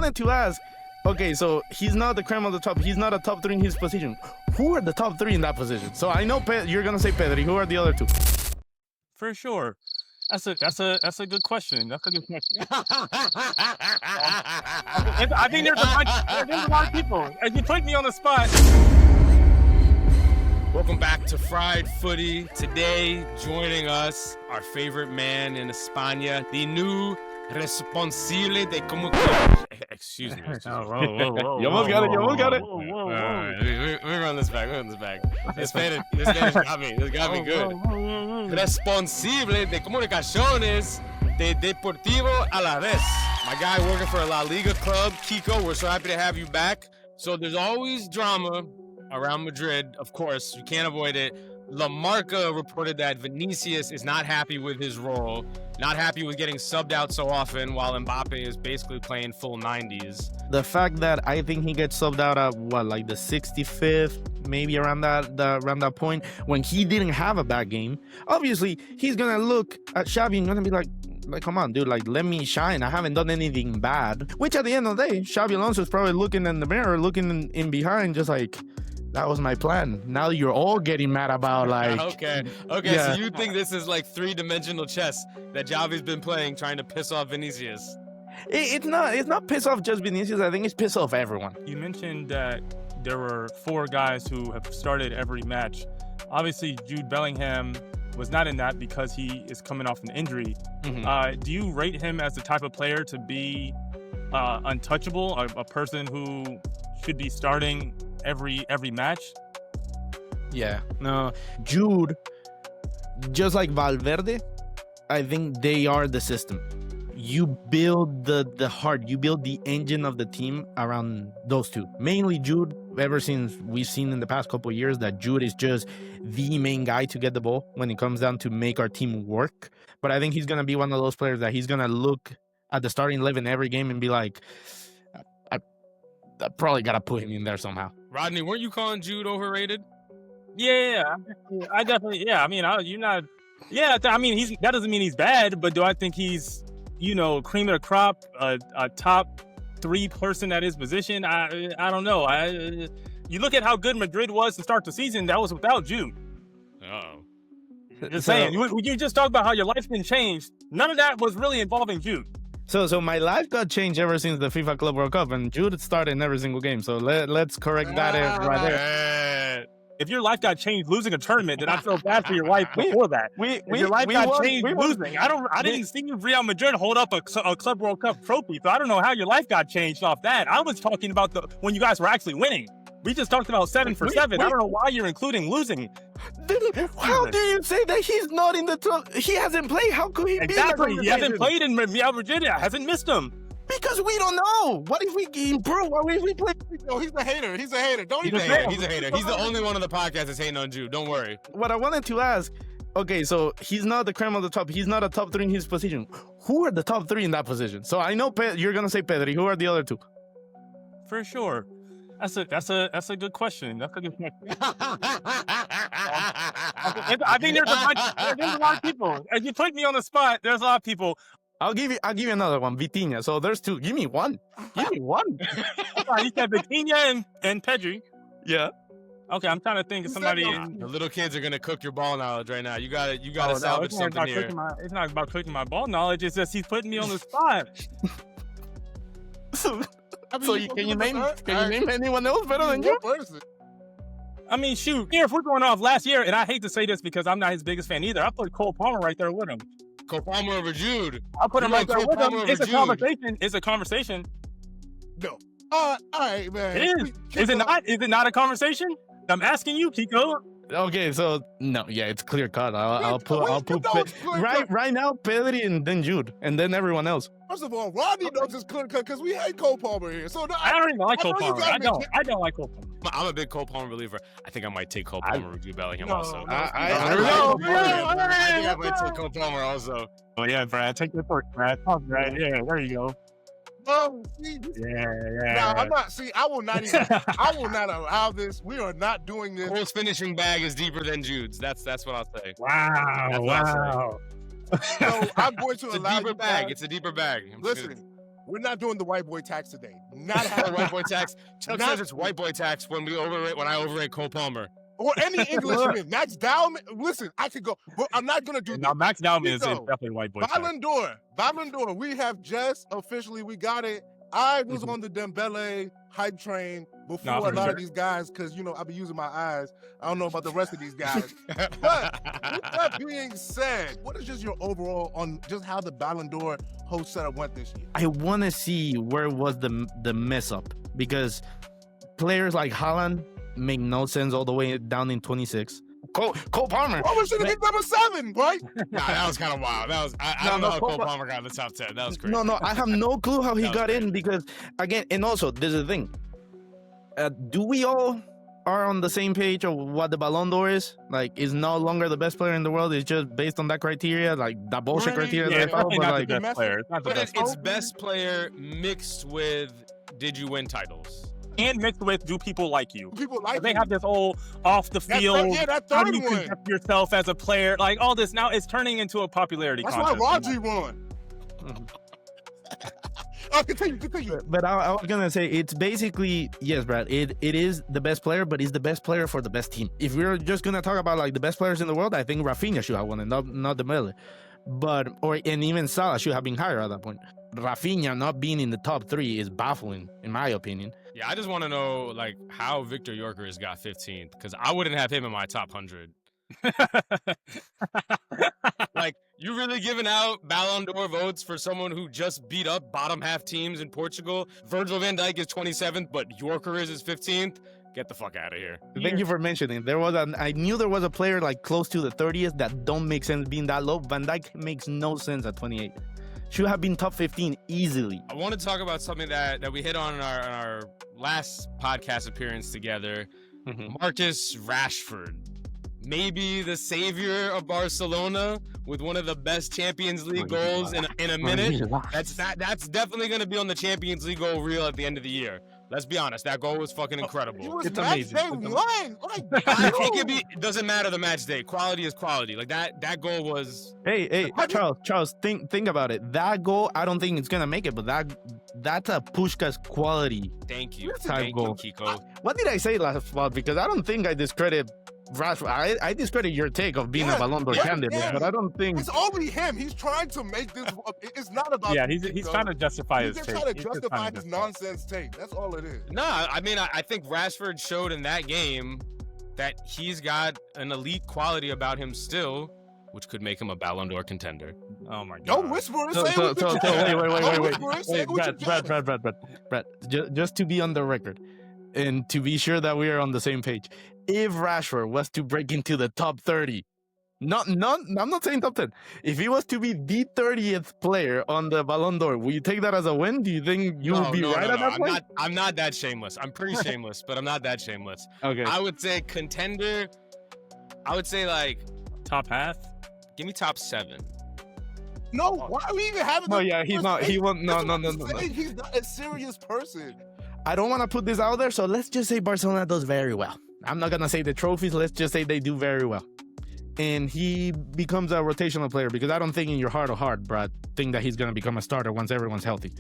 wanted to ask, okay, so he's not the creme of the top. He's not a top 3 in his position. Who are the top 3 in that position? So I know you're gonna say Pedri. Who are the other 2? For sure. That's a good question. That's a good question. I think there's a lot of people. As you put me on the spot. Welcome back to Fried Footie. Today, joining us, our favorite man in España, the new responsable de como... Excuse me. Whoa. You almost got it. We're running this back. This Spanish got me. This got me good. Responsable de comunicaciones de Deportivo Alavés. My guy working for a La Liga club, Kiko. We're so happy to have you back. So there's always drama around Madrid, of course. You can't avoid it. La Marca reported that Vinícius is not happy with his role, not happy with getting subbed out so often, while Mbappé is basically playing full 90s. The fact that I think he gets subbed out at like the 65th, maybe around that point, when he didn't have a bad game. Obviously, he's gonna look at Xabi and gonna be like, come on, dude, like, let me shine. I haven't done anything bad. Which at the end of the day, Xabi Alonso is probably looking in the mirror, looking in behind, just like, that was my plan. Now you're all getting mad about, like... Okay, yeah. So you think this is like 3-dimensional chess that Xavi's been playing, trying to piss off Vinícius? It's not piss off just Vinícius. I think it's piss off everyone. You mentioned that there were 4 guys who have started every match. Obviously, Jude Bellingham was not in that because he is coming off an injury. Mm-hmm. Do you rate him as the type of player to be untouchable, a person who should be starting every match? Yeah, no, Jude, just like Valverde, I think they are the system. You build the heart, you build the engine of the team around those 2. Mainly Jude, ever since we've seen in the past couple of years that Jude is just the main guy to get the ball when it comes down to make our team work. But I think he's going to be one of those players that he's going to look at the starting 11 every game and be like, I probably got to put him in there somehow. Rodney, weren't you calling Jude overrated? Yeah, I definitely. Yeah, I mean, you're not. Yeah, I mean, that doesn't mean he's bad, but do I think he's, cream of the crop, a top 3 person at his position? I don't know. You look at how good Madrid was to start the season. That was without Jude. Uh-oh. Just saying. You just talked about how your life's been changed. None of that was really involving Jude. So my life got changed ever since the FIFA Club World Cup, and Jude started in every single game. So let's correct that right there. If your life got changed losing a tournament, then I feel bad for your life before that. Your life got changed losing. I didn't see Real Madrid hold up a Club World Cup trophy, so I don't know how your life got changed off that. I was talking about when you guys were actually winning. We just talked about 7 for 7. I don't know why you're including losing. How do you say that he's not in the top? He hasn't played. How could he be? Exactly. He hasn't played in Real Madrid. Hasn't missed him. Because we don't know. What if we improve? What if we play? No, he's a hater. He's a hater. Don't even. He's a hater. He's the only one on the podcast that's hating on Jude. Don't worry. What I wanted to ask, okay, so he's not the creme of the top. He's not a top 3 in his position. Who are the top 3 in that position? So I know you're gonna say Pedri. Who are the other 2? For sure. That's a good question. That's a good question. I think there's a lot of people. As you put me on the spot, there's a lot of people. I'll give you another one, Vitinha. So there's 2. Give me one. You said Vitinha and Pedri. Yeah. Okay, I'm trying to think of somebody. The little kids are gonna cook your ball knowledge right now. You gotta salvage something here. It's not about cooking my ball knowledge. It's just he's putting me on the spot. Can you name anyone else better than you? I mean, shoot. If we're going off last year, and I hate to say this because I'm not his biggest fan either, I put Cole Palmer right there with him. Cole Palmer over Jude. I'll put him right there with him. It's a conversation. It's a conversation. No. All right, man. It is. Is it not? Is it not a conversation? I'm asking you, Kiko. Okay, so no, yeah, it's clear cut. I'll put right now Pedri and then Jude and then everyone else. First of all, Rodney knows it's clear cut because we hate Cole Palmer here. So I don't even like Cole Palmer. I don't like Cole Palmer. I'm a big Cole Palmer believer. I think I might take Cole Palmer over Jude Bellingham also. I think I might take Cole Palmer also. Oh yeah, Brad, take the first, Brad. Right, yeah, there you go. Oh, see, yeah. I'm not. See, I will not allow this. We are not doing this. Cole's finishing bag is deeper than Jude's. That's what I'll say. Wow. So I'm going to allow you. It's a deeper bag. Listen, We're not doing the white boy tax today. Not White happening. boy tax. Chuck Not- says it's white boy tax when I overrate Cole Palmer. Or any Englishman. Max Dowman. Listen, I could go, but I'm not going to do Now, this. Max Dowman is Kiko, definitely white boy. Ballon d'Or. Ballon d'Or. We have just officially, we got it. I was on the Dembele hype train before No, a for lot sure. of these guys, because, you know, I've been using my eyes. I don't know about the rest of these guys. But with that being said, what is just your overall on just how the Ballon d'Or host setup went this year? I want to see where was the mess up, because players like Haaland make no sense all the way down in 26. Cole Palmer. Palmer should have been number 7, right? Nah, that was kind of wild. That was I don't know how Cole Palmer got in the top 10. That was crazy. No, I have no clue how he That was got crazy. in, because again, and also this is the thing. Do we all are on the same page of what the Ballon d'Or is? Like, is no longer the best player in the world. It's just based on that criteria, like that bullshit Really? criteria. Yeah, that it's they follow, definitely but not like, the best player. It's not the But best. it's best player mixed with did you win titles? And mixed with do people like you? People like They him. have this whole off the That field. third- yeah, that How third do you one. conduct yourself as a player? Like all this now, it's turning into a popularity That's why contest. Rodney won. Mhm. Continue. But I was gonna say it's basically, yes, Brad. It is the best player, but he's the best player for the best team. If we're just gonna talk about like the best players in the world, I think Rafinha should have won it, not Dembele. And even Salah should have been higher at that point. Rafinha not being in the top 3 is baffling, in my opinion. Yeah, I just want to know like how Victor Yorkers got 15th because I wouldn't have him in my top 100. Like, you really giving out Ballon d'Or votes for someone who just beat up bottom half teams in Portugal? Virgil van Dijk is 27th, but Yorkers is 15th. Get the fuck out of here. Thank you for mentioning. I knew there was a player like close to the 30th that don't make sense being that low. Van Dijk makes no sense at 28. Should have been top 15 easily. I want to talk about something that we hit on in our last podcast appearance together. Marcus Rashford. Maybe the savior of Barcelona with one of the best Champions League goals in a minute. That's definitely going to be on the Champions League goal reel at the end of the year. Let's be honest, that goal was fucking He incredible. was It's match amazing. day It's one. Like, It doesn't matter the match day. Quality is quality. Like that goal was. Hey, Charles, think about it. That goal, I don't think it's gonna make it, but that's a Puskás quality. Thank you, Type goal. Kiko. What did I say last spot? Because I don't think I discredit Rashford. I discredit your take of being Yeah, a Ballon d'Or yeah, candidate, yeah. but I don't think. it's only him. He's trying to make this. It's not about. Yeah, you, he's Kiko. trying to justify He's his just take. trying to He's just justify trying to his justify. nonsense take. That's all it is. Nah, I mean, I think Rashford showed in that game that he's got an elite quality about him still, which could make him a Ballon d'Or contender. Oh my god. Don't whisper it. So, Say so, it so, with so your wait, chest. Don't wait. whisper it. Say it with your Brad, chest. just to be on the record, and to be sure that we are on the same page. If Rashford was to break into the top 30, I'm not saying top 10. If he was to be the 30th player on the Ballon d'Or, will you take that as a win? Do you think you would be right at that point? I'm not that shameless. I'm pretty shameless, but I'm not that shameless. Okay. I would say contender. I would say like Top half. give me top 7. No, why are we even having? No, this yeah, he's not. He won't. No. That's what I'm saying. He's not a serious person. I don't want to put this out there, so let's just say Barcelona does very well. I'm not gonna say the trophies. Let's just say they do very well, and he becomes a rotational player, because I don't think in your heart of heart, Brad, think that he's gonna become a starter once everyone's healthy.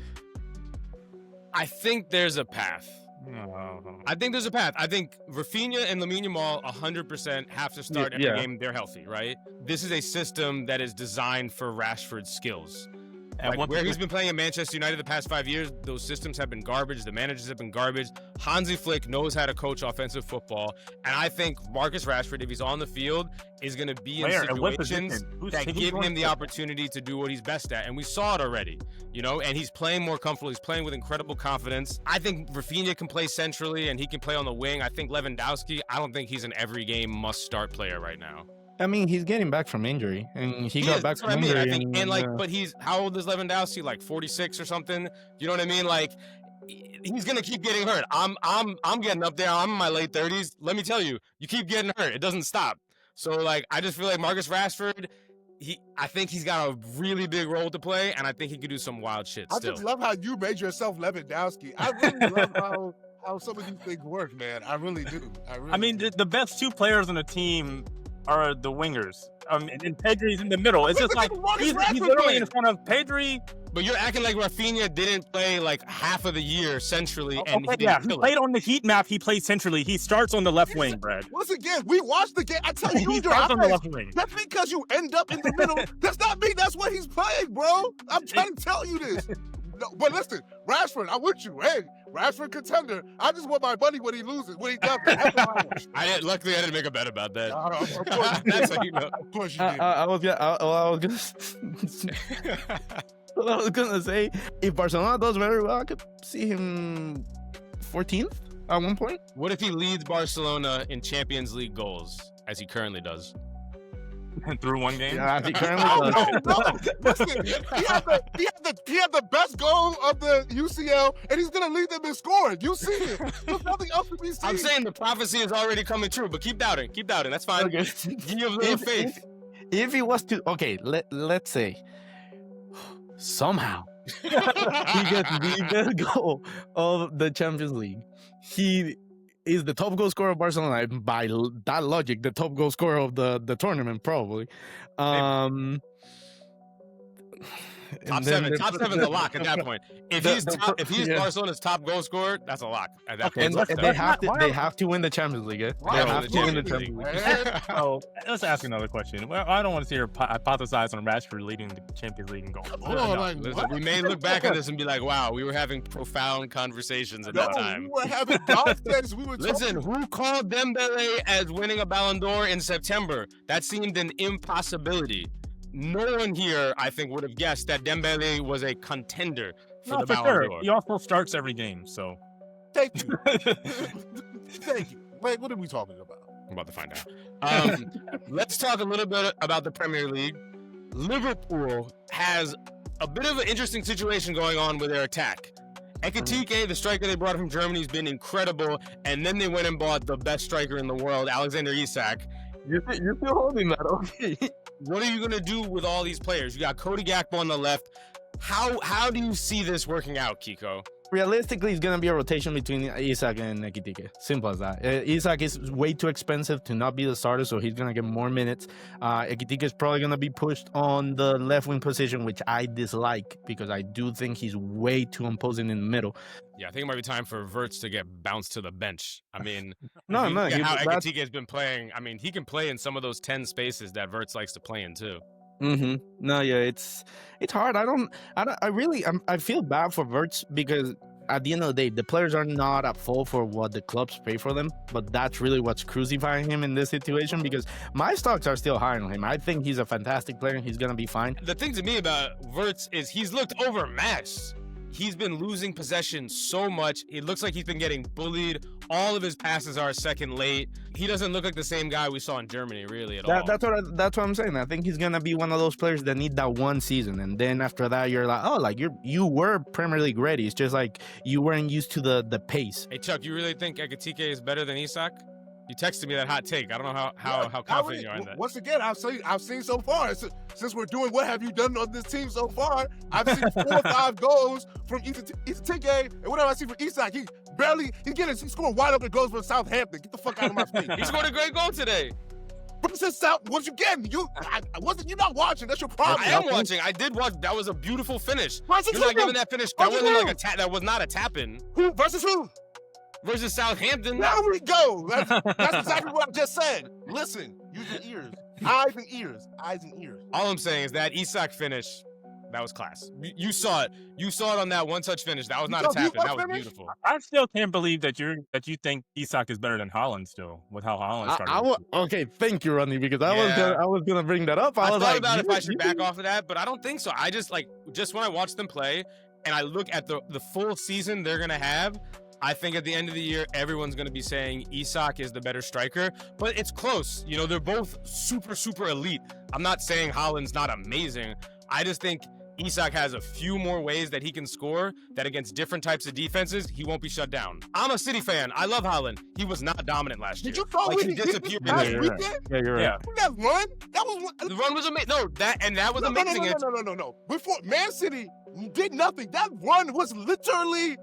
I think there's a path. Oh. I think there's a path. I think Rafinha and Lamine Yamal 100% have to start every Yeah. game they're healthy, right? This is a system that is designed for Rashford's skills. And Like, one where thing- he's been playing at Manchester United the past 5 years, those systems have been garbage. The managers have been garbage. Hansi Flick knows how to coach offensive football. And I think Marcus Rashford, if he's on the field, is going to be in Where? And what situations position? Who's that give going him the for? opportunity to do what he's best at. And we saw it already, you know, and he's playing more comfortable. He's playing with incredible confidence. I think Rafinha can play centrally and he can play on the wing. I think Lewandowski, I don't think he's an every game must start player right now. I mean, he's getting back from injury, and he He got is, back that's from what I mean. injury. I think, and like, uh, but he's how old is Lewandowski? Like 46 or something. You know what I mean? Like, he's gonna keep getting hurt. I'm getting up there. I'm in my late 30s. Let me tell you, you keep getting hurt. It doesn't stop. So like, I just feel like Marcus Rashford. I think he's got a really big role to play, and I think he can do some wild shit I still. just love how you made yourself Lewandowski. I really love how some of these things work, man. I really do. I mean, the best two players on the team are the wingers. And then Pedri's in the middle. It's just like he's literally in front of Pedri. But you're acting like Rafinha didn't play like half of the year centrally, and he he played on the heat map. He plays centrally. He starts on the left wing, Brad. Once again, we watched the game. I tell you, He starts on the left wing. That's because you end up in the middle. Does not mean that's what he's playing, bro. I'm trying to tell you this. No, but listen, Rashford, I'm with you. Hey, Rashford contender. I just want my money when he loses, when he does. Luckily, I didn't make a bet about that. Of course, That's how you know. Of course you did. I was gonna say, if Barcelona does very well, I could see him 14th at one point. What if he leads Barcelona in Champions League goals, as he currently does? Through one game? Yeah, as he currently does. No. Listen, he had the best goal of the UCL, and he's gonna lead them in scoring. You see it. There's nothing else to be seen. I'm saying the prophecy is already coming true, but keep doubting. That's fine. Okay. Give you a little faith. If he was to, let's say, somehow he gets the best goal of the Champions League. He is the top goal scorer of Barcelona, and by that logic, the top goal scorer of the tournament, probably. Top seven's a lock at that point. If he's Barcelona's top goal scorer, that's a lock at that point. And they have to win the Champions League. They have to win the Champions League. So let's ask another question. Well, I don't want to see her hypothesize on Rashford leading the Champions League and goal. Listen, we may look back at this and be like, "Wow, we were having profound conversations at that time." We were having dolphins. Listen, who called Dembele as winning a Ballon d'Or in September? That seemed an impossibility. No one here, I think, would have guessed that Dembele was a contender for the Ballon d'Or. He also starts every game, so. Thank you. Thank you. Wait, what are we talking about? I'm about to find out. Let's talk a little bit about the Premier League. Liverpool has a bit of an interesting situation going on with their attack. Ekitike, the striker they brought from Germany, has been incredible, and then they went and bought the best striker in the world, Alexander Isak. You're still holding that, okay? What are you going to do with all these players? You got Cody Gakpo on the left. How do you see this working out, Kiko? Realistically, it's going to be a rotation between Isak and Ekitike. Simple as that. Isak is way too expensive to not be the starter, so he's going to get more minutes. Ekitike is probably going to be pushed on the left wing position, which I dislike because I do think he's way too imposing in the middle. Yeah, I think it might be time for Verts to get bounced to the bench. I mean, no. How Ekitike has been playing. I mean, he can play in some of those 10 spaces that Verts likes to play in too. Mm-hmm. No, yeah, it's hard. I feel bad for Verts because at the end of the day, the players are not at fault for what the clubs pay for them, but that's really what's crucifying him in this situation because my stocks are still high on him. I think he's a fantastic player and he's going to be fine. The thing to me about Verts is he's looked overmatched. He's been losing possession so much. It looks like he's been getting bullied. All of his passes are second late. He doesn't look like the same guy we saw in Germany, really, at all. That's what I'm saying. I think he's gonna be one of those players that need that one season, and then after that, you're like, oh, like you were Premier League ready. It's just like you weren't used to the pace. Hey Chuck, you really think Ekitike is better than Isak? You texted me that hot take. I don't know how confident you are in that. Once again, I've seen so far. Since we're doing what have you done on this team so far, I've seen 4 or 5 goals from Ekitike, and whatever I see from Isak, he scored wide open goals for Southampton. Get the fuck out of my face. He scored a great goal today. But since once again, you're not watching. That's your problem. I am watching. I did watch. That was a beautiful finish. You're not giving that finish. That wasn't like a tap. That was not a tap in. Who versus who? Versus Southampton. There we go. That's exactly what I just said. Listen, use your ears. Eyes and ears. All I'm saying is that Isak finish, that was class. You saw it. You saw it on that one-touch finish. That was not a tap-in. That was beautiful. I still can't believe that you think Isak is better than Haaland still, with how Haaland started. Okay, thank you, Rodney, because I was gonna bring that up. I was thought about if I should back off of that, but I don't think so. I just when I watch them play and I look at the full season they're gonna have, I think at the end of the year, everyone's going to be saying Isak is the better striker, but it's close. You know, they're both super, super elite. I'm not saying Haaland's not amazing. I just think Isak has a few more ways that he can score that against different types of defenses, he won't be shut down. I'm a City fan. I love Haaland. He was not dominant last year. Did you call he disappeared last in weekend? Yeah, you're right. Yeah. That run? That was one. The run was amazing. That was amazing. No. Before Man City did nothing. That run was literally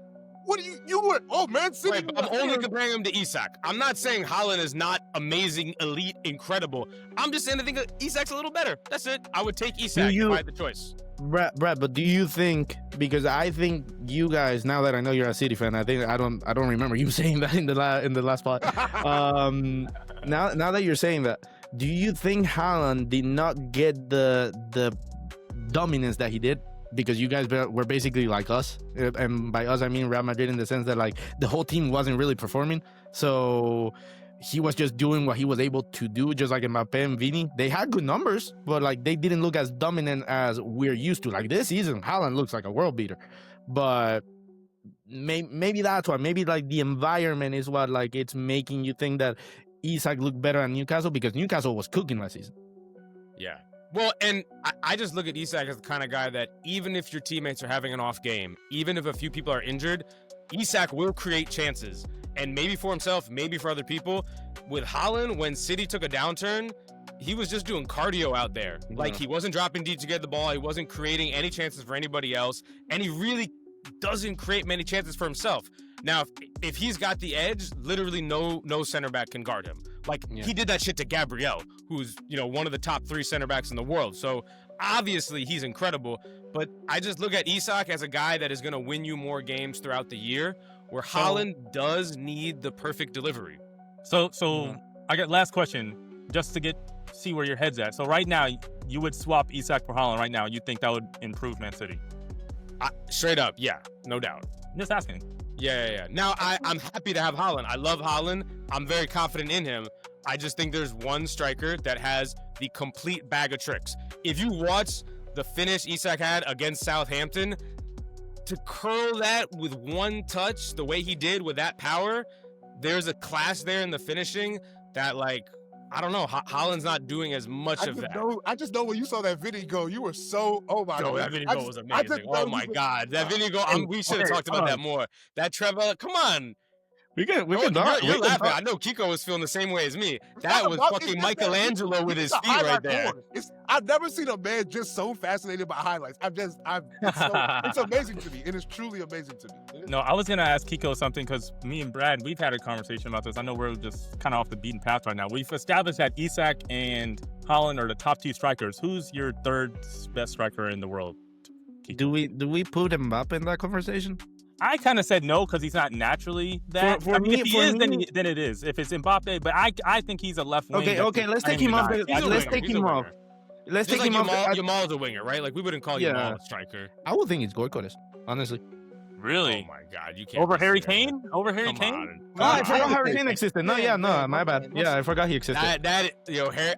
What you were? Oh, Man City. Right, but I'm only comparing him to Isak. I'm not saying Haaland is not amazing, elite, incredible. I'm just saying I think Isak's a little better. That's it. I would take Isak if I had the choice. Brad, but do you think, because I think you guys, now that I know you're a City fan, I don't remember you saying that in the last part. Now that you're saying that, do you think Haaland did not get the dominance that he did? Because you guys were basically like us, and by us I mean Real Madrid, in the sense that like the whole team wasn't really performing, so he was just doing what he was able to do, just like Mbappé and Vini. They had good numbers, but like they didn't look as dominant as we're used to. Like this season, Haaland looks like a world beater, but maybe that's why. Maybe like the environment is what like it's making you think that Isak looked better at Newcastle, because Newcastle was cooking last season. Yeah. Well, and I just look at Isak as the kind of guy that even if your teammates are having an off game, even if a few people are injured, Isak will create chances. And maybe for himself, maybe for other people. With Haaland, when City took a downturn, he was just doing cardio out there. Yeah. Like, he wasn't dropping deep to get the ball. He wasn't creating any chances for anybody else. And he really doesn't create many chances for himself. Now, if he's got the edge, literally no center back can guard him. Like, he did that shit to Gabriel, who's, one of the top 3 center backs in the world. So, obviously, he's incredible. But I just look at Isak as a guy that is going to win you more games throughout the year, where Haaland does need the perfect delivery. So I got last question, just to see where your head's at. So right now, you would swap Isak for Haaland right now. You think that would improve Man City? Straight up, yeah, no doubt. Just asking. Yeah. Now, I'm happy to have Haaland. I love Haaland. I'm very confident in him. I just think there's one striker that has the complete bag of tricks. If you watch the finish Isak had against Southampton, to curl that with one touch, the way he did with that power, there's a class there in the finishing that, like, I don't know, Haaland's not doing as much of that. I just know when you saw that Vini go, you were so, oh my God. That Vini goal was amazing. Oh my God. That Vini goal, we should have talked about that more. That Trevor, come on. We can You're laughing. I know Kiko was feeling the same way as me. That was fucking Michelangelo with his feet right there. I've never seen a man just so fascinated by highlights. It's amazing to me. It is truly amazing to me. No, I was going to ask Kiko something, because me and Brad, we've had a conversation about this. I know we're just kind of off the beaten path right now. We've established that Isak and Haaland are the top 2 strikers. Who's your third best striker in the world, Kiko? Do we put Mbappé in that conversation? I kind of said no, because he's not naturally that. If he is, then it is. If it's Mbappe, but I think he's a left wing. Okay, let's take him off. Let's take him off. Let's take him off. Yamal's a winger, right? Like, we wouldn't call Yamal a striker. I would think he's Goycodes, honestly. Really? Oh my God, you can't. Over Harry Kane? Over Harry Kane? No, I forgot Harry Kane existed. No, my bad. Yeah, I forgot he existed. Harry,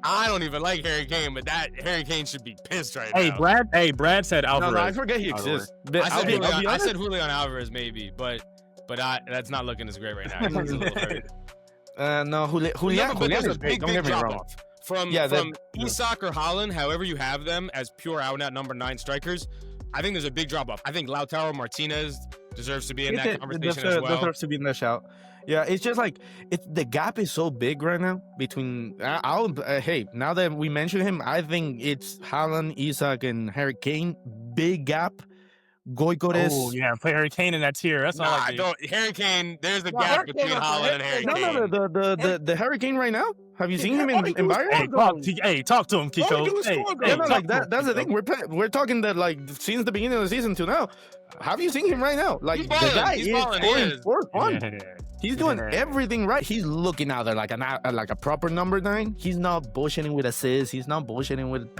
I don't even like Harry Kane, but that Harry Kane should be pissed right now. Brad said Alvarez. No, I forget he exists. I said Julian Alvarez maybe, but that's not looking as great right now. He's a little hurt. No, Julian is big. Don't get me wrong. From Isak or Haaland, however you have them as pure out-and-out number 9 strikers, I think there's a big drop-off. I think Lautaro Martinez deserves to be in that conversation as well. Deserves to be in the shout. Yeah, it's just like the gap is so big right now between. Hey, now that we mention him, I think it's Haaland, Isak, and Harry Kane. Big gap. Goycodes. Oh yeah, put Harry Kane in that tier. That's all I do. Harry Kane. There's the gap between Haaland and Harry Kane. No, the Harry Kane right now. Have you seen him in Bayern? Talk to him, Kiko. That's the thing. We're talking that, like, since the beginning of the season to now. Have you seen him right now? Like, the guy is scoring for fun. He's doing everything right. He's looking out there like a proper number 9. He's not bullshitting with assists. He's not bullshitting with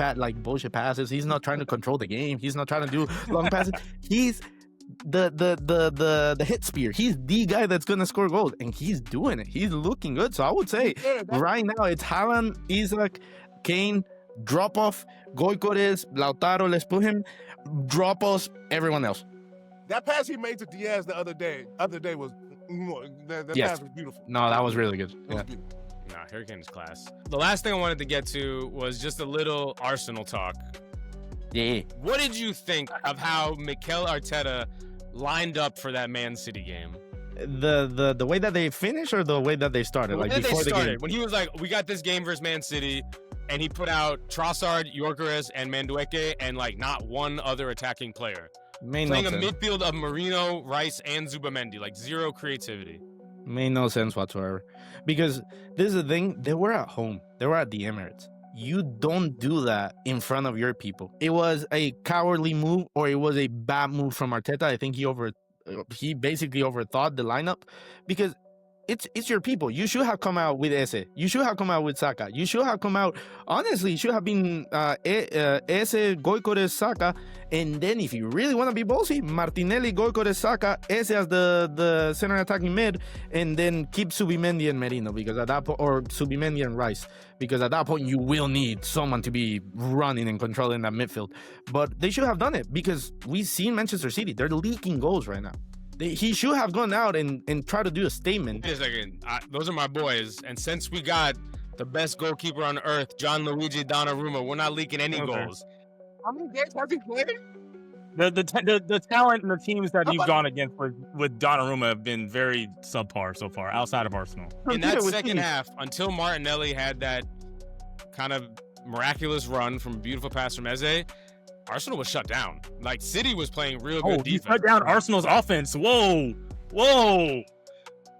bullshit passes. He's not trying to control the game. He's not trying to do long passes. He's the hit spear. He's the guy that's gonna score goals, and he's doing it. He's looking good. So I would say right now it's Haaland, Isak, Kane, drop off, Goycodes, Lautaro. Let's put him. Drop us, everyone else. That pass he made to Diaz the other day was pass was beautiful. No, that was really good. Yeah. Nah, Harry Kane is class. The last thing I wanted to get to was just a little Arsenal talk. Yeah. What did you think of how Mikel Arteta lined up for that Man City game? The way that they finished, or the way that they started? Like before the game? When he was like, we got this game versus Man City, and he put out Trossard, Gyökeres, and Madueke, and like not one other attacking player. Made Playing no a sense. midfield of Marino, Rice, and Zubamendi. Like, zero creativity. Made no sense whatsoever. Because this is the thing, they were at home. They were at the Emirates. You don't do that in front of your people. It was a cowardly move, or it was a bad move from Arteta. I think he basically overthought the lineup, because it's your people. You should have come out with Eze. You should have come out with Saka. You should have come out. Honestly, it should have been Eze, Goikores, Saka, and then if you really want to be ballsy, Martinelli, Goikores, Saka, Eze as the center attacking mid, and then keep Subimendi and Merino, because at that point, or Subimendi and Rice, because at that point you will need someone to be running and controlling that midfield. But they should have done it, because we've seen Manchester City. They're leaking goals right now. He should have gone out and tried to do a statement. Wait a second. Those are my boys. And since we got the best goalkeeper on earth, Gianluigi Donnarumma, we're not leaking any goals. How many games have you played? The talent and the teams that you've gone against with Donnarumma have been very subpar so far, outside of Arsenal. In that second half, until Martinelli had that kind of miraculous run from a beautiful pass from Eze, Arsenal was shut down. Like, City was playing real good defense. You shut down Arsenal's offense. Whoa.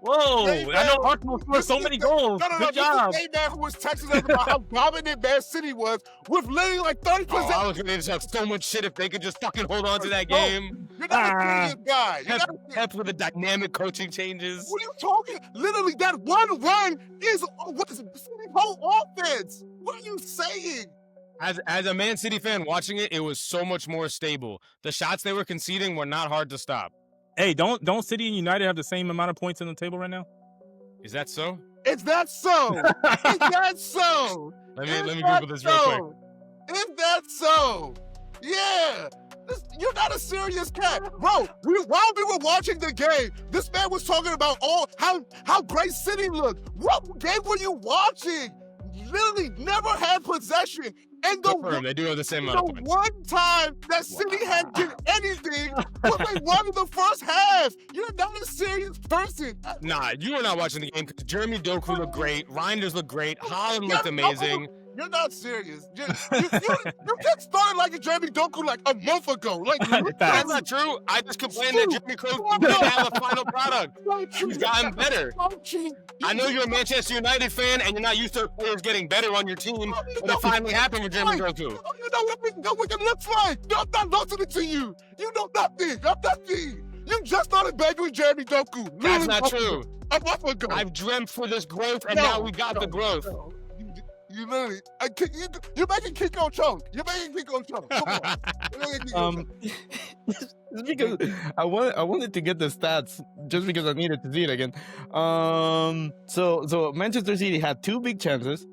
Hey, I know Arsenal scored so many goals. Good job. This man who was texting us about how dominant Man City was with literally like 30%. I was going to just have so much shit if they could just fucking hold on to that game. You're not a serious guy. Pep with the dynamic coaching changes. What are you talking? Literally, that one run is what's City's whole offense. What are you saying? As a Man City fan watching it, it was so much more stable. The shots they were conceding were not hard to stop. Hey, don't City and United have the same amount of points on the table right now? Is that so? Is that so? Is that so? Let me Google this real quick. Is that so? Yeah. You're not a serious cat. Bro, while we were watching the game, this man was talking about how great City looked. What game were you watching? Literally never had possession. And They do have the same amount of points. one time that City had did anything was they won in the first half. You're not a serious person. Nah, you were not watching the game because Jeremy Doku looked great, Reinders looked great, Haaland looked amazing. You're not serious. You just started liking Jeremy Doku like a month ago. Like, that's not true. I just complained that Jeremy Doku didn't have a final product. He's gotten better. I know you're a Manchester United fan and you're not used to players getting better on your team, but it finally happened with Jeremy Doku. You know what it looks like. I'm not listening to you. You know nothing. I'm nothing. You just started begging with Jeremy Doku. That's not true. A month ago. I've dreamt for this growth, and now we got the growth. You literally, you're making Kiko choke. You're making Kiko choke. Come on. It's because I wanted to get the stats just because I needed to see it again. So Manchester City had 2 big chances.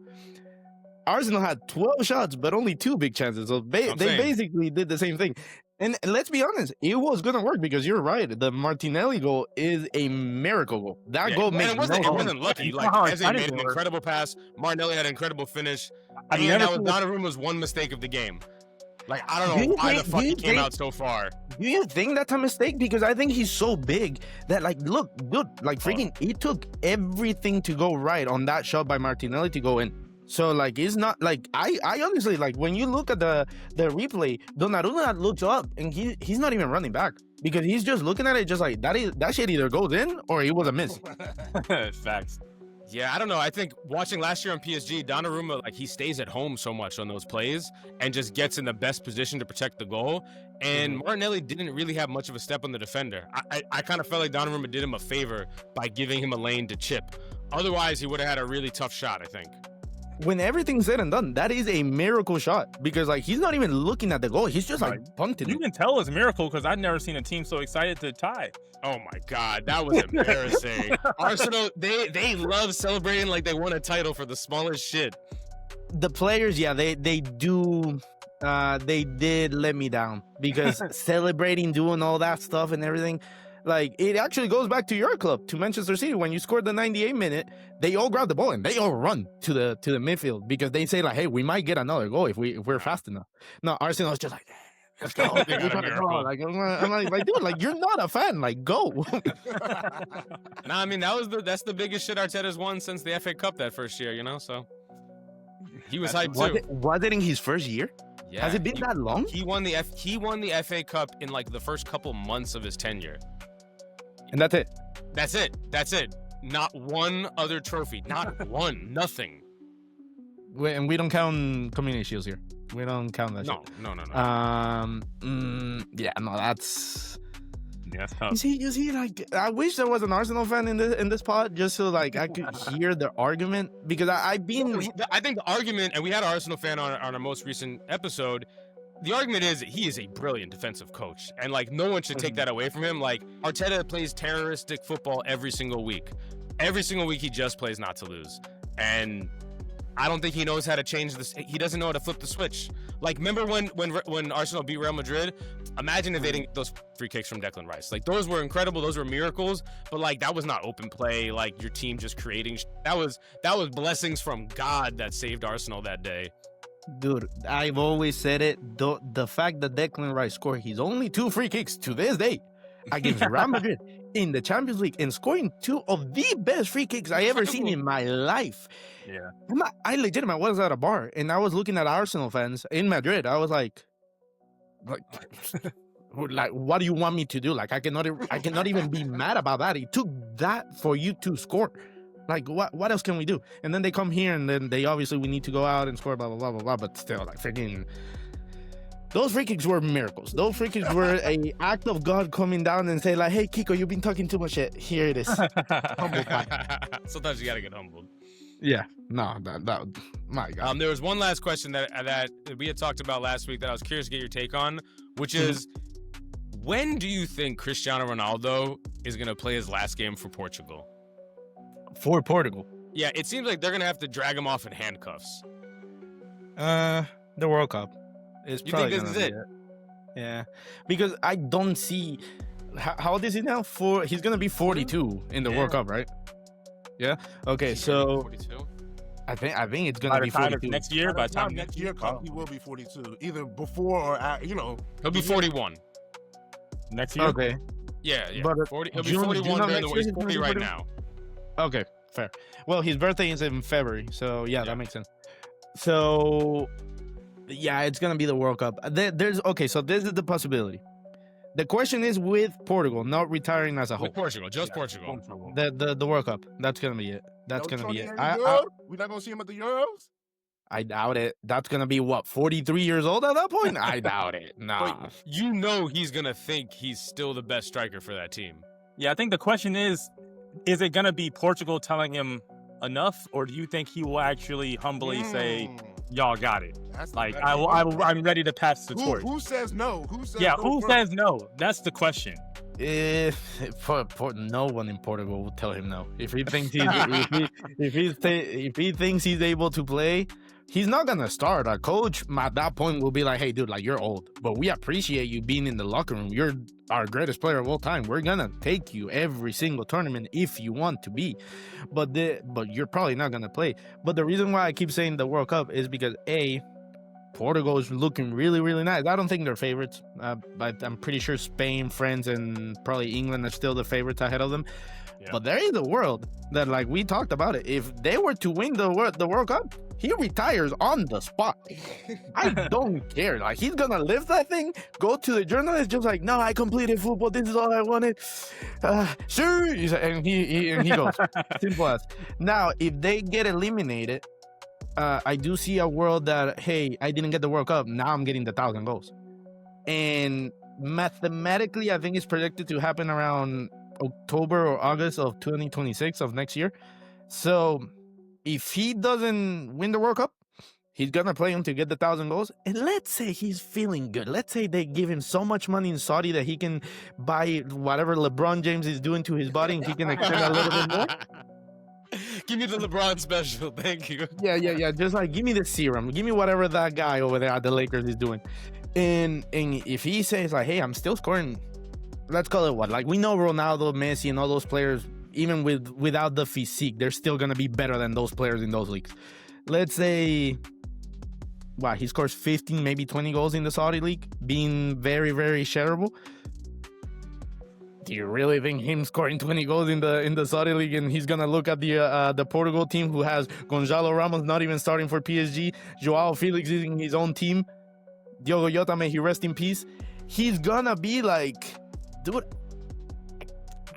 Arsenal had 12 shots, but only 2 big chances. So they basically did the same thing. And let's be honest, it was going to work because you're right. The Martinelli goal is a miracle goal. That goal made it wasn't lucky. Like, Eze made an incredible pass. Martinelli had an incredible finish. And that was Donnarumma's one mistake of the game. Like, I don't know why the fuck he came out so far. Do you think that's a mistake? Because I think he's so big that, like, look, dude, like, freaking, it took everything to go right on that shot by Martinelli to go in. So, like, it's not, like, I honestly, like, when you look at the replay, Donnarumma looks up and he's not even running back. Because he's just looking at it just like, that shit either goes in or it was a miss. Facts. Yeah, I don't know. I think watching last year on PSG, Donnarumma, like, he stays at home so much on those plays and just gets in the best position to protect the goal. And Martinelli didn't really have much of a step on the defender. I kind of felt like Donnarumma did him a favor by giving him a lane to chip. Otherwise, he would have had a really tough shot, I think. When everything's said and done, that is a miracle shot because, like, he's not even looking at the goal. He's just, like, punting You it. can tell it's a miracle because I've never seen a team so excited to tie. Oh my God, that was embarrassing. Arsenal, they love celebrating like they won a title for the smallest shit. The players, yeah, they do. They did let me down because celebrating, doing all that stuff and everything. Like, it actually goes back to your club, to Manchester City. When you scored the 98th minute, they all grab the ball and they all run to the midfield because they say, like, hey, we might get another goal if we're fast enough. No, Arsenal's just like, let's go. Like, I'm like, dude, like, you're not a fan. Like, go. Nah, I mean, that's the biggest shit Arteta's won since the FA Cup that first year, you know? So he was hyped too. Was it in his first year? Yeah, Has it been that long? He won the FA Cup in like the first couple months of his tenure. And that's it. That's it. Not one other trophy. Not one. Nothing. And we don't count community shields here. We don't count that shit. No. Yeah, no, that's... Yeah, that's tough. You see, like, I wish there was an Arsenal fan in this pod just so, like, I could hear their argument, because I think the argument, and we had an Arsenal fan on our most recent episode, the argument is that he is a brilliant defensive coach, and, like, no one should take that away from him. Like, Arteta plays terroristic football every single week. Every single week he just plays not to lose. And I don't think he knows how to change this. He doesn't know how to flip the switch. Like, remember when Arsenal beat Real Madrid? Imagine if they didn't get those free kicks from Declan Rice. Like, those were incredible. Those were miracles. But, like, that was not open play. Like, your team just creating. That was blessings from God that saved Arsenal that day. Dude, I've always said it. The fact that Declan Rice scored his only 2 free kicks to this day against Real Madrid in the Champions League and scoring 2 of the best free kicks I ever seen in my life. Yeah. I legitimately was at a bar and I was looking at Arsenal fans in Madrid. I was like, what do you want me to do? Like, I cannot even be mad about that. It took that for you to score. Like, what else can we do? And then they come here and then we need to go out and score, blah, blah, blah, blah, blah. But still, like, freaking... Those free kicks were miracles. Those free kicks were an act of God coming down and say, like, hey, Kiko, you've been talking too much shit. Here it is. Humble pie. Sometimes you got to get humbled. Yeah. No, that my God. There was one last question that we had talked about last week that I was curious to get your take on, which is, when do you think Cristiano Ronaldo is going to play his last game for Portugal? For Portugal? Yeah, it seems like they're going to have to drag him off in handcuffs. The World Cup. It's You probably think this is it? Yeah, because I don't see how old is he now? He's gonna be 42 in the World Cup, right? Yeah. Okay, so 42? I think it's gonna be 42 next year. By the time next year comes, he will be 42, either before or after, He'll be 41 next year. Okay. Yeah. But he'll be June 41 of during next the year, he's he's gonna 40 be right 41? now. Okay, fair. Well, his birthday is in February, so yeah, that makes sense. So yeah, it's gonna be the World Cup. So this is the possibility. The question is with Portugal not retiring as a whole. With Portugal, Portugal. The World Cup. That's gonna be it. That's gonna be it. We're not gonna see him at the Euros. I doubt it. That's gonna be what, 43 years old at that point? I doubt it. Nah. But you know he's gonna think he's still the best striker for that team. Yeah, I think the question is it gonna be Portugal telling him enough, or do you think he will actually humbly say, y'all got it? Like, I'm ready to pass the torch. Who says no? Who says no? That's the question. No one in Portugal will tell him no. If he thinks if he thinks he's able to play, he's not gonna start. Our coach at that point will be like, "Hey, dude, like, you're old, but we appreciate you being in the locker room. You're our greatest player of all time. We're gonna take you every single tournament if you want to be, but you're probably not gonna play." But the reason why I keep saying the World Cup is because Portugal is looking really, really nice. I don't think they're favorites, but I'm pretty sure Spain, France, and probably England are still the favorites ahead of them. Yeah. But there is a world that, like we talked about it, if they were to win the World Cup, he retires on the spot. I don't care. Like, he's gonna lift that thing, go to the journalist, just like, no, I completed football. This is all I wanted. Sure. And he goes. Simple as. Now, if they get eliminated, I do see a world that, hey, I didn't get the World Cup. Now I'm getting the 1,000 goals. And mathematically, I think it's predicted to happen around October or August of 2026 of next year. So if he doesn't win the World Cup, he's going to play him to get the 1,000 goals. And let's say he's feeling good. Let's say they give him so much money in Saudi that he can buy whatever LeBron James is doing to his body and he can extend a little bit more. Give me the LeBron special. Thank you. Yeah. Just like, give me the serum. Give me whatever that guy over there at the Lakers is doing. And if he says, like, hey, I'm still scoring, let's call it what? Like, we know Ronaldo, Messi, and all those players, even without the physique, they're still going to be better than those players in those leagues. Let's say, wow, he scores 15, maybe 20 goals in the Saudi league, being very, very shareable. Do you really think him scoring 20 goals in the Saudi league and he's gonna look at the Portugal team who has Gonzalo Ramos not even starting for PSG, Joao Felix is in his own team, Diogo Jota, may he rest in peace. He's gonna be like, dude,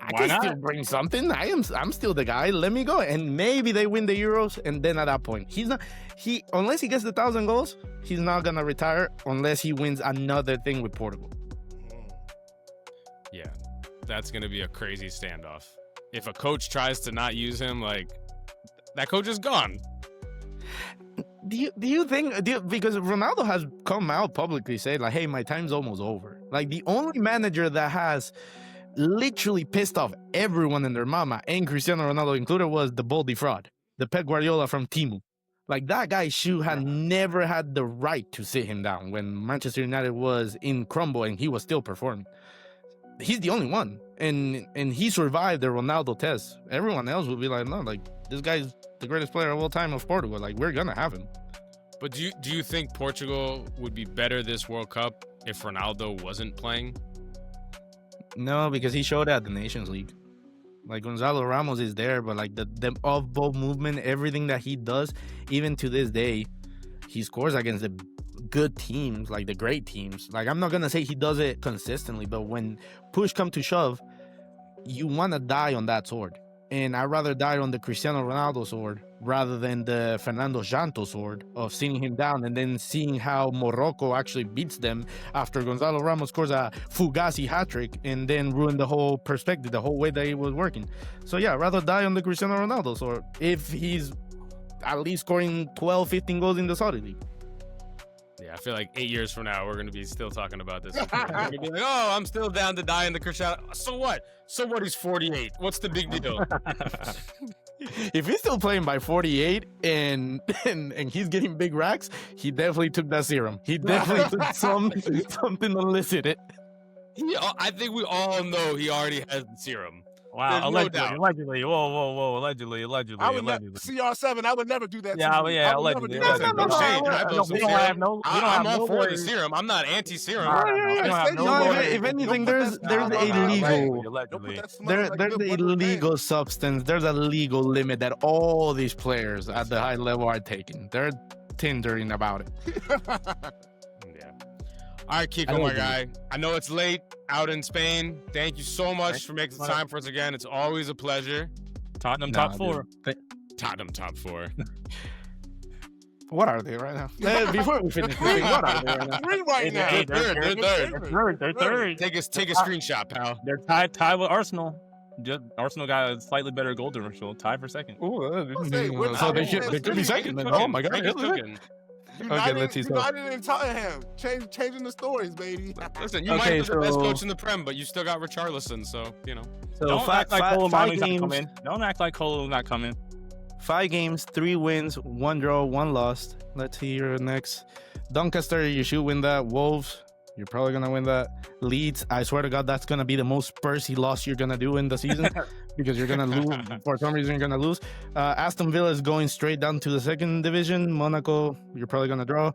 I Why can not? still bring something. I'm still the guy. Let me go. And maybe they win the Euros, and then at that point, unless he gets the 1,000 goals, he's not gonna retire unless he wins another thing with Portugal. Yeah, that's gonna be a crazy standoff. If a coach tries to not use him, like that coach is gone. Do you think because Ronaldo has come out publicly said like, hey, my time's almost over. Like the only manager that has literally pissed off everyone and their mama, and Cristiano Ronaldo included, was the Baldy fraud, the Pep Guardiola from Timu. Like that guy had never had the right to sit him down when Manchester United was in crumble and he was still performing. He's the only one, and he survived the Ronaldo test. Everyone else would be like, no, like this guy's the greatest player of all time of Portugal. Like we're gonna have him. But do you think Portugal would be better this World Cup if Ronaldo wasn't playing? No, because he showed at the Nations League. Like Gonzalo Ramos is there, but like the off-ball movement, everything that he does, even to this day, he scores against the good teams, like the great teams. Like I'm not gonna say he does it consistently, but when push come to shove, you want to die on that sword. And I'd rather die on the Cristiano Ronaldo sword rather than the Fernando Santos sword of seeing him down and then seeing how Morocco actually beats them after Gonzalo Ramos scores a Fugazi hat-trick and then ruin the whole perspective, the whole way that he was working. So yeah, I'd rather die on the Cristiano Ronaldo sword if he's at least scoring 12, 15 goals in the Saudi League. Yeah, I feel like 8 years from now, we're going to be still talking about this. We're going to be like, oh, I'm still down to die in the Cristiano. So what? So what? He's 48. What's the big deal? If he's still playing by 48 and he's getting big racks, he definitely took that serum. He definitely took something illicit. I think we all know he already has the serum. Wow, There's no doubt. allegedly. Whoa, allegedly. I would CR7. I would never do that. Yeah, to you. yeah, I would never allegedly. do that. No, shade. I have We don't have no. We don't I'm have all no for the worries. serum. I'm not anti-serum. We don't have no No, worries. if anything, Don't there's put that a smile on my legal face. Don't put that smile there's like a you're one of the legal fans. substance. There's a legal limit that all these players at the high level are taking. They're tendering about it. Yeah. All right, Kiko, my guy. I know it's late out in Spain. Thank you so much for making the time for us again. It's always a pleasure. Tottenham Nah, top four. Tottenham top four. What are they right now? Before we finish, what are they right now? Three right now. They're third. They're third. Take a screenshot, pal. They're tied with Arsenal. Just Arsenal got a slightly better goal differential, tied for second. So they could be second. Then. Oh my god! Okay, let's see. United and Tottenham. Changing the stories, baby. Listen, you might be the best coach in the Prem, but you still got Richarlison, so you know. So Don't act like Cole five Manu's not games. coming. Don't act like Cole not coming. 5 games, 3 wins, 1 draw, 1 loss. Let's see your next. Doncaster, you should win that. Wolves, you're probably gonna win that. Leeds, I swear to God, that's gonna be the most Spursy loss you're gonna do in the season because you're gonna lose. For some reason, you're gonna lose. Aston Villa is going straight down to the 2nd division. Monaco, you're probably gonna draw.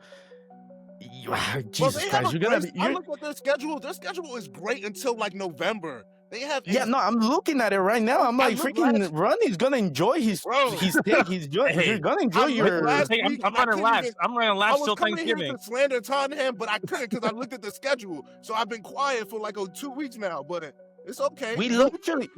Jesus Christ, you're gonna be. I look at their schedule. Their schedule is great until like November. They have. Yeah, no, I'm looking at it right now. I'm like, freaking Ronnie's gonna enjoy his steak. You're gonna enjoy your. I'm running laps. I'm running laps till Thanksgiving. I was coming here to slander Tottenham, but I couldn't because I looked at the schedule. So I've been quiet for like 2 weeks now. But it's okay. We literally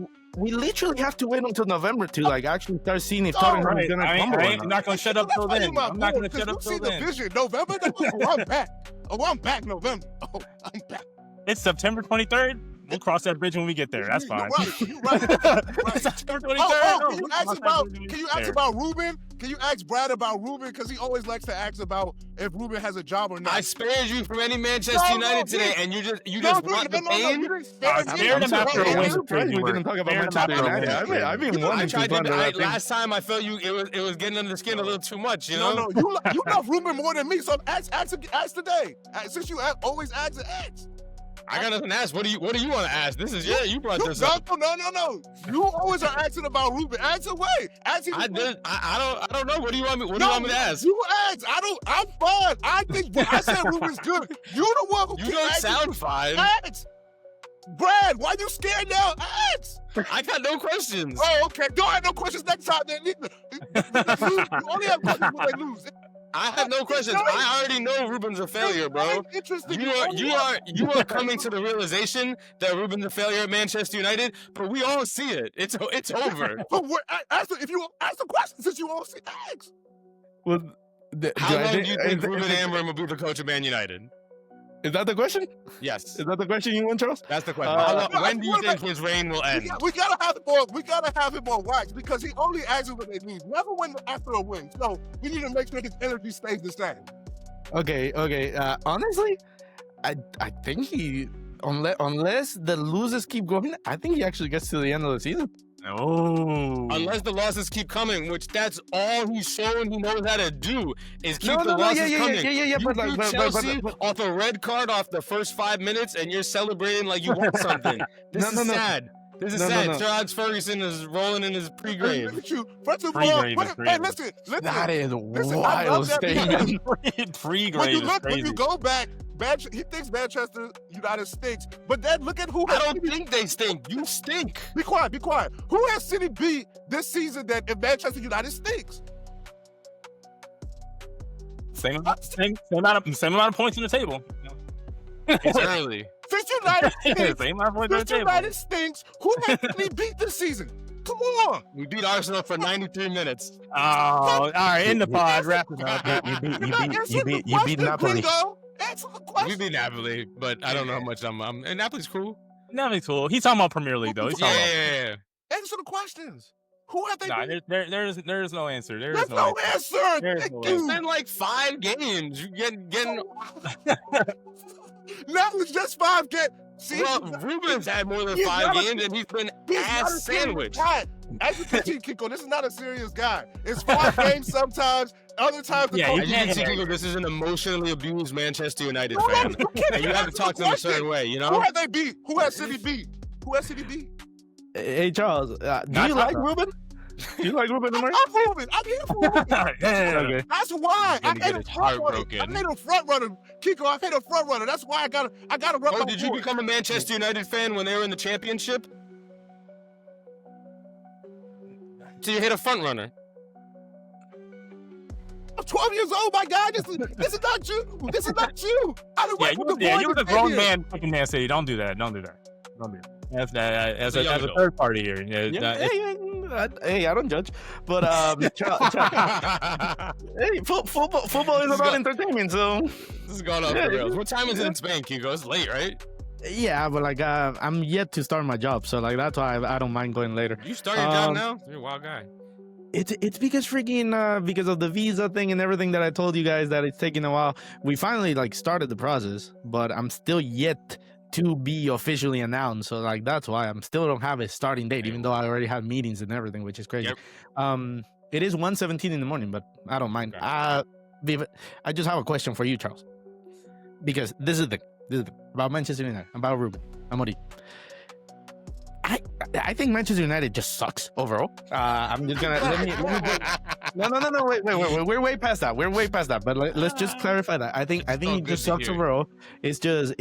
have to wait until November to like actually start seeing if Tottenham is gonna come. I'm not gonna shut up till then. I'm not gonna shut up till then. The vision. November. Oh, I'm back. Oh, I'm back. November. Oh, I'm back. It's September 23rd. We'll cross that bridge when we get there. That's fine. You're right. September 23rd. Can you ask about Ruben? Can you ask Brad about Ruben? Because he always likes to ask about if Ruben has a job or not. I spared you from any Manchester United today, and you just want the pain. I spared him after a win. We didn't talk about Manchester United. I've been wanting to. Last time I felt you, it was getting under the skin a little too much. You know. No, you love Ruben more than me. So ask today. Since you always ask. I got nothing to ask. What do you want to ask? This is you brought this up. No. You always are asking about Ruben. Ask away. Ask him. I don't know. What do you want me? What do you want me to ask? You ask. I'm fine. I said Ruben's good. You the one who. You don't sound fine. Ask. Brad, why you scared now? Ask. I got no questions. Oh, okay. Don't have no questions next time then. You only have questions when they lose. I have no questions. I already know Ruben's a failure, bro. Interesting. You are coming to the realization that Ruben's a failure at Manchester United, but we all see it. It's over. But if you ask the question, since you all see X. Well, How long do you think Ruben Amorim will be the coach of Man United? Is that the question? Yes. Is that the question you want, Charles? That's the question. When do you think his reign will end? We gotta have it more. We gotta have it more wax because he only acts when they need. Never win after a win. So we need to make sure his energy stays the same. Okay. Honestly, I think he unless the losers keep going, I think he actually gets to the end of the season. Oh. Unless the losses keep coming, which that's all he's shown he knows how to do is keep the losses coming. Yeah. You beat Chelsea off a red card off the first 5 minutes, and you're celebrating like you won something. This is sad. This is sad. Sir Alex Ferguson is rolling in his pre-grave. Look at you. First of all, hey, listen. That is a wild statement. Pre-grave. When you go back, he thinks Manchester United stinks, but then look at who. I don't think they stink. You stink. Be quiet. Who has City beat this season that if Manchester United stinks? Same amount of points on the table. It's early. Since United stinks, Same amount of points on the table. United stinks, who has City beat this season? Come on. We beat Arsenal for 93 minutes. Oh, all right. In the pod, wrap it up. You beat Napoli. Answer the question. We beat Napoli, but I don't know how much and Napoli's cool. Napoli's cool. He's talking about Premier League though. Yeah. Answer the questions. Who have they beat? There's no answer. There's no answer. It's been like 5 games. You're getting. Now it's just 5 games. See, well, Ruben's had more than 5 games, and he's been ass sandwiched. As you can see, Kiko, this is not a serious guy. It's 5 games sometimes. Other times, you can see, Kiko, this is an emotionally abused Manchester United fan, and you have to talk to him a certain way. You know, who have they beat? Who has City beat? Hey Charles, do you like Ruben? Do you like Ruben? I'm Ruben. I'm here for Ruben. Okay. That's why I hate a front runner. I hate a front runner. Kiko, I hate a front runner. That's why I gotta run. Oh, did you become a Manchester United fan when they were in the championship? So you hit a front runner. I'm 12 years old, my guy. This is not you. This is not you. You was a grown man fucking Man City. Don't do that. As a third party here. Hey, I don't judge, but hey, football is about entertainment, so this is going off the rails. What time is it in Spain, Kiko? It's late, right? Yeah, but like I'm yet to start my job, so like that's why I don't mind going later. You start your job now? You're a wild guy. It's because freaking because of the visa thing and everything that I told you guys that it's taking a while. We finally like started the process, but I'm still yet to be officially announced. So like that's why I'm still don't have a starting date, even though I already have meetings and everything, which is crazy. Yep. It is 1:17 in the morning, but I don't mind. Okay. I just have a question for you, Charles, because this is the about Manchester United, about Ruben Amorim. I think Manchester United just sucks overall. I'm just gonna let me no wait. We're way past that. But let's just clarify that. I think he just sucks overall. It's just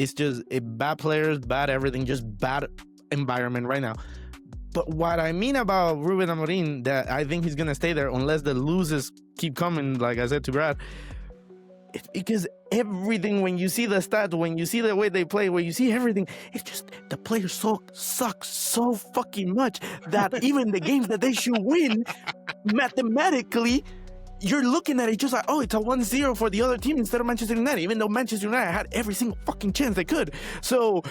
bad players, bad everything, just bad environment right now. But what I mean about Ruben Amorim, that I think he's gonna stay there unless the losers keep coming. Like I said to Brad, it's because everything, when you see the stats, when you see the way they play, when you see everything, it's just the players suck so fucking much that even the games that they should win, mathematically, you're looking at it just like, oh, it's a 1-0 for the other team instead of Manchester United, even though Manchester United had every single fucking chance they could. So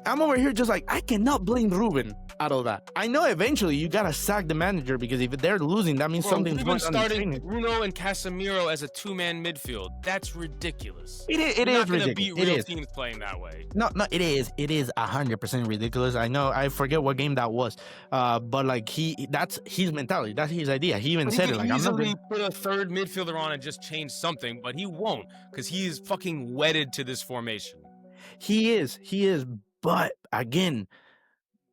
I'm over here just like, I cannot blame Ruben out of that. I know eventually you gotta sack the manager, because if they're losing, that means something's going on. Starting Bruno and Casemiro as a 2-man midfield. That's ridiculous. It is ridiculous. Gonna beat real teams playing that way. No, it is 100% ridiculous. I know, I forget what game that was, but like that's his mentality, that's his idea. He even said it like, I'm not gonna put a third midfielder on and just change something, but he won't, because he is fucking wedded to this formation. He is, but again,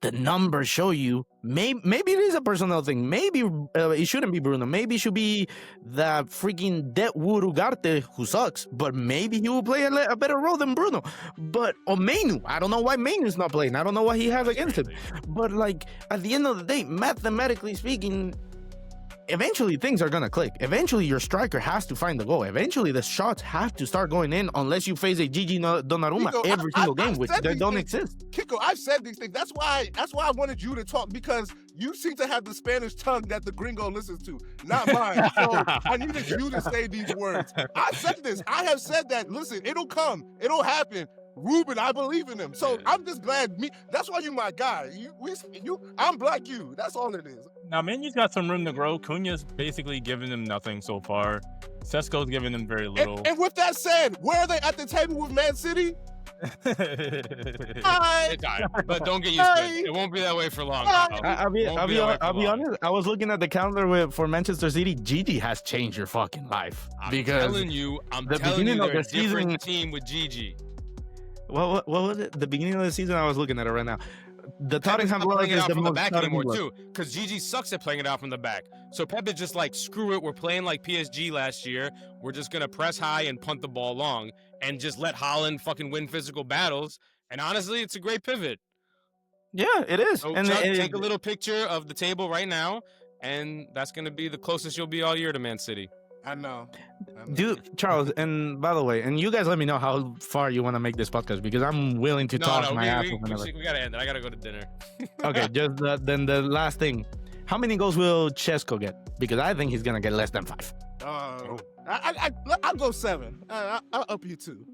the numbers show you, maybe it is a personal thing. Maybe it shouldn't be Bruno. Maybe it should be the freaking Deadwood Ugarte, who sucks, but maybe he will play a better role than Bruno. Or Mainu. I don't know why Mainu's not playing. I don't know what he has against him. But like, at the end of the day, mathematically speaking, eventually things are gonna click. Eventually your striker has to find the goal. Eventually the shots have to start going in unless you face a Gigi Donnarumma Kiko, every single game, I've which said they these don't things. exist. Kiko, I've said these things. That's why I wanted you to talk, because you seem to have the Spanish tongue that the gringo listens to, not mine. So I needed you to say these words. I said this. I have said that. Listen, it'll come. It'll happen. Ruben, I believe in him. So I'm just glad. That's why you my guy. I'm like you. That's all it is. Now, Manu's got some room to grow. Cunha's basically giving him nothing so far. Sesko's giving him very little. And with that said, where are they at the table with Man City? It's all right, but don't get used to it. It won't be that way for long. I'll be honest. I was looking at the calendar for Manchester City. Gigi has changed your fucking life. I'm telling you, they're a different team with Gigi. What was it? The beginning of the season, I was looking at it right now. The Tottenham playing it is out the from the most back anymore Tottenham too, because Gigi sucks at playing it out from the back. So Pep is just like, screw it, we're playing like PSG last year. We're just gonna press high and punt the ball long, and just let Haaland fucking win physical battles. And honestly, it's a great pivot. Yeah, it is. So And Chuck, take a little picture of the table right now, and that's gonna be the closest you'll be all year to Man City. I know. Dude, Charles, and by the way, and you guys let me know how far you want to make this podcast, because I'm willing to talk my ass off whenever. We gotta end it. I gotta go to dinner. Okay, just then the last thing. How many goals will Chesko get? Because I think he's gonna get less than 5. I'll go 7. I'll up you 2.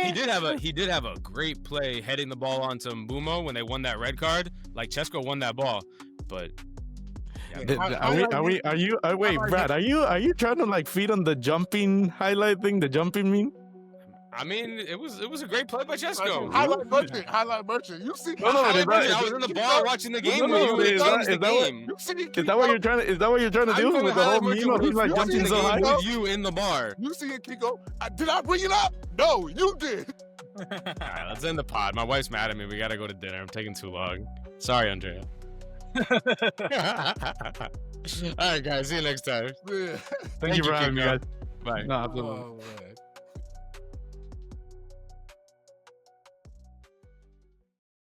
He did have a great play heading the ball onto Mbumo when they won that red card. Like, Chesko won that ball, but. Wait, Brad, are you trying to like feed on the jumping highlight thing, the jumping meme? I mean, it was a great play by Chesko. Highlight merchant. You see? I was in the bar watching the game with you. Is that what you're trying to do with the whole meme of he's like jumping so high? With you in the bar. You see it, Kiko? Did I bring it up? No, you did. All right, let's end the pod. My wife's mad at me. We gotta go to dinner. I'm taking too long. Sorry, Andrea. All right, guys. See you next time. Thank you for having me, guys. Bye. No, absolutely. Oh, man.